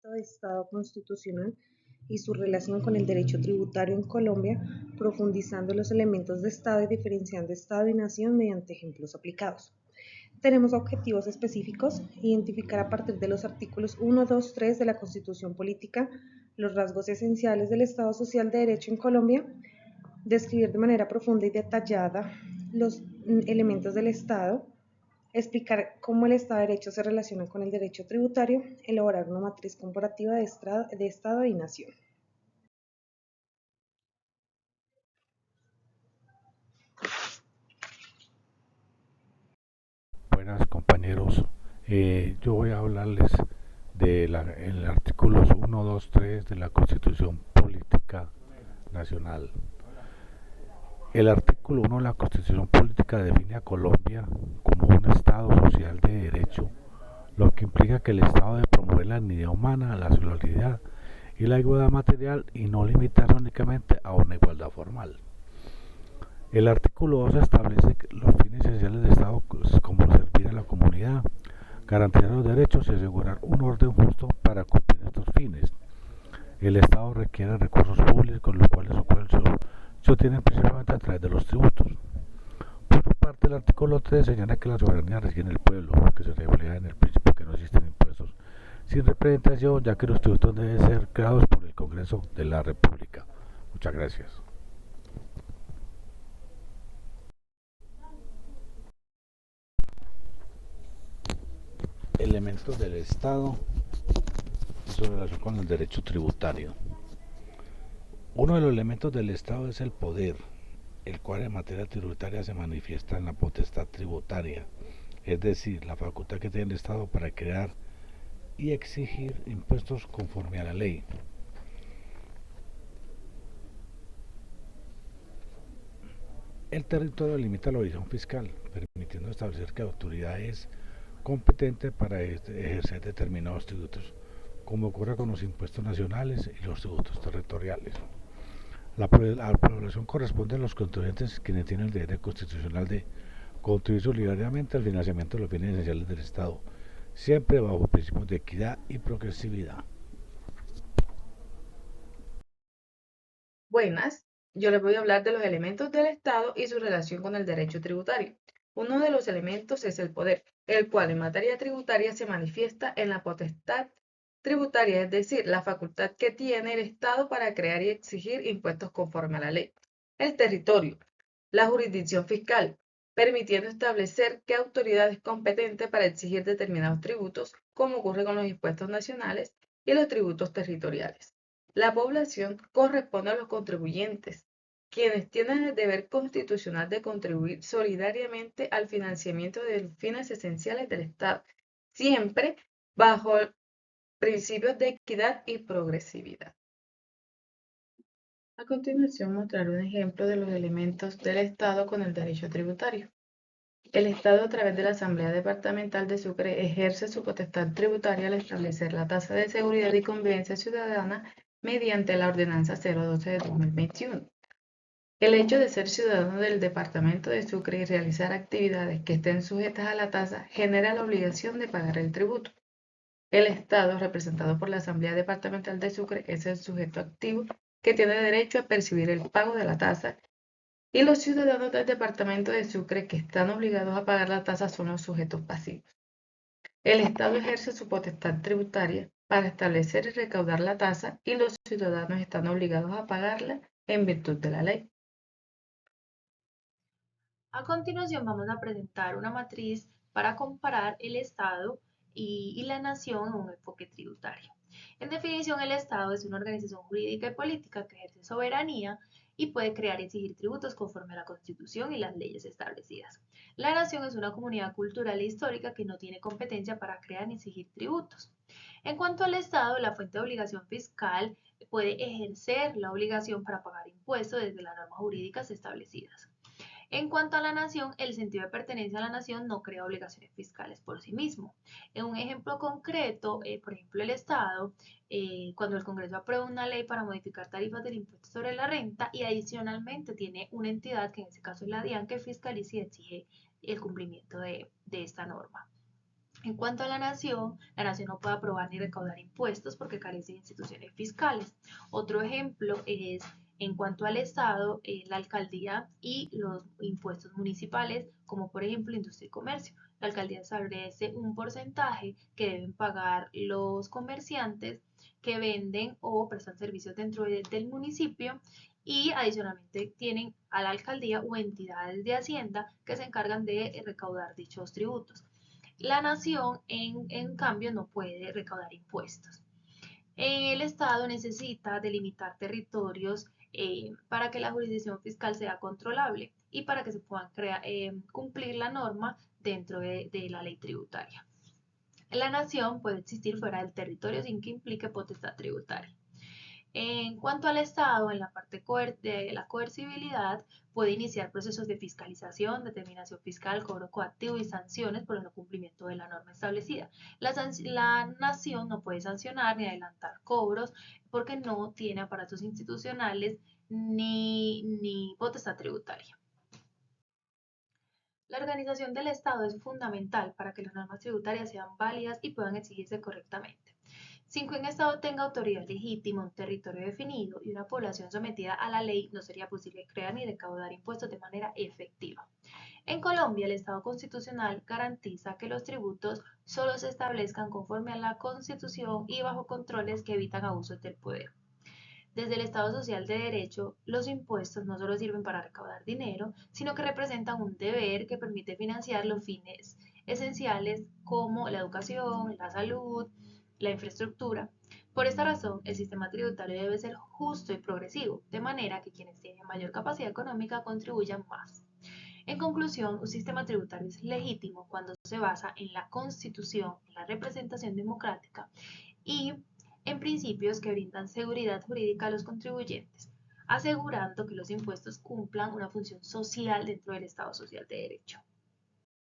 concepto de Estado constitucional y su relación con el derecho tributario en Colombia, profundizando los elementos de Estado y diferenciando Estado y nación mediante ejemplos aplicados. Tenemos objetivos específicos: identificar a partir de los artículos 1, 2, 3 de la Constitución Política los rasgos esenciales del Estado social de derecho en Colombia, describir de manera profunda y detallada los elementos del Estado, explicar cómo el Estado de Derecho se relaciona con el derecho tributario, elaborar una matriz comparativa de Estado y nación. Buenas compañeros, yo voy a hablarles del artículo 1, 2, 3 de la Constitución Política Nacional. El artículo 1 de la Constitución Política define a Colombia como un Estado social de derecho, lo que implica que el Estado debe promover la dignidad humana, la solidaridad y la igualdad material y no limitarse únicamente a una igualdad formal. El artículo 2 establece los fines esenciales del Estado como servir a la comunidad, garantizar los derechos y asegurar un orden justo para cumplir estos fines. El Estado requiere recursos públicos, con los cuales se obtienen principalmente a través de los tributos. Por su parte, el artículo 3 señala que la soberanía reside en el pueblo, que se refleja en el principio que no existen impuestos sin representación, ya que los tributos deben ser creados por el Congreso de la República. Muchas gracias. Elementos del Estado y su relación con el derecho tributario. Uno de los elementos del Estado es el poder, el cual en materia tributaria se manifiesta en la potestad tributaria, es decir, la facultad que tiene el Estado para crear y exigir impuestos conforme a la ley. El territorio limita la origen fiscal, permitiendo establecer que la autoridad es competente para ejercer determinados tributos, como ocurre con los impuestos nacionales y los tributos territoriales. La población corresponde a los contribuyentes, quienes tienen el derecho constitucional de contribuir solidariamente al financiamiento de los bienes esenciales del Estado, siempre bajo principios de equidad y progresividad. Buenas, yo les voy a hablar de los elementos del Estado y su relación con el derecho tributario. Uno de los elementos es el poder, el cual en materia tributaria se manifiesta en la potestad tributaria, es decir, la facultad que tiene el Estado para crear y exigir impuestos conforme a la ley. El territorio, la jurisdicción fiscal, permitiendo establecer qué autoridad es competente para exigir determinados tributos, como ocurre con los impuestos nacionales y los tributos territoriales. La población corresponde a los contribuyentes, quienes tienen el deber constitucional de contribuir solidariamente al financiamiento de los fines esenciales del Estado, siempre bajo principios de equidad y progresividad. A continuación mostraré un ejemplo de los elementos del Estado con el derecho tributario. El Estado, a través de la Asamblea Departamental de Sucre, ejerce su potestad tributaria al establecer la tasa de seguridad y convivencia ciudadana mediante la Ordenanza 012 de 2021. El hecho de ser ciudadano del Departamento de Sucre y realizar actividades que estén sujetas a la tasa genera la obligación de pagar el tributo. El Estado, representado por la Asamblea Departamental de Sucre, es el sujeto activo que tiene derecho a percibir el pago de la tasa, y los ciudadanos del Departamento de Sucre que están obligados a pagar la tasa son los sujetos pasivos. El Estado ejerce su potestad tributaria para establecer y recaudar la tasa, y los ciudadanos están obligados a pagarla en virtud de la ley. A continuación vamos a presentar una matriz para comparar el Estado y la nación en un enfoque tributario. En definición, el Estado es una organización jurídica y política que ejerce soberanía y puede crear y exigir tributos conforme a la Constitución y las leyes establecidas. La nación es una comunidad cultural e histórica que no tiene competencia para crear ni exigir tributos. En cuanto al Estado, la fuente de obligación fiscal puede ejercer la obligación para pagar impuestos desde las normas jurídicas establecidas. En cuanto a la nación, el sentido de pertenencia a la nación no crea obligaciones fiscales por sí mismo. En un ejemplo concreto, por ejemplo, el Estado, cuando el Congreso aprueba una ley para modificar tarifas del impuesto sobre la renta y adicionalmente tiene una entidad, que en este caso es la DIAN, que fiscaliza y exige el cumplimiento de esta norma. En cuanto a la nación no puede aprobar ni recaudar impuestos porque carece de instituciones fiscales. Otro ejemplo es en cuanto al Estado, la alcaldía y los impuestos municipales, como por ejemplo industria y comercio. La alcaldía establece un porcentaje que deben pagar los comerciantes que venden o prestan servicios dentro del municipio, y adicionalmente tienen a la alcaldía o entidades de hacienda que se encargan de recaudar dichos tributos. La nación, en cambio, no puede recaudar impuestos. El Estado necesita delimitar territorios para que la jurisdicción fiscal sea controlable y para que se puedan cumplir la norma dentro de la ley tributaria. La nación puede existir fuera del territorio sin que implique potestad tributaria. En cuanto al Estado, en la parte de la coercibilidad, puede iniciar procesos de fiscalización, determinación fiscal, cobro coactivo y sanciones por el no cumplimiento de la norma establecida. La nación no puede sancionar ni adelantar cobros porque no tiene aparatos institucionales ni potestad tributaria. La organización del Estado es fundamental para que las normas tributarias sean válidas y puedan exigirse correctamente. Sin que un Estado tenga autoridad legítima, un territorio definido y una población sometida a la ley, no sería posible crear ni recaudar impuestos de manera efectiva. En Colombia, el Estado constitucional garantiza que los tributos solo se establezcan conforme a la Constitución y bajo controles que evitan abusos del poder. Desde el Estado social de derecho, los impuestos no solo sirven para recaudar dinero, sino que representan un deber que permite financiar los fines esenciales como la educación, la salud, la infraestructura. Por esta razón, el sistema tributario debe ser justo y progresivo, de manera que quienes tienen mayor capacidad económica contribuyan más. En conclusión, un sistema tributario es legítimo cuando se basa en la Constitución, en la representación democrática y en principios que brindan seguridad jurídica a los contribuyentes, asegurando que los impuestos cumplan una función social dentro del Estado social de derecho.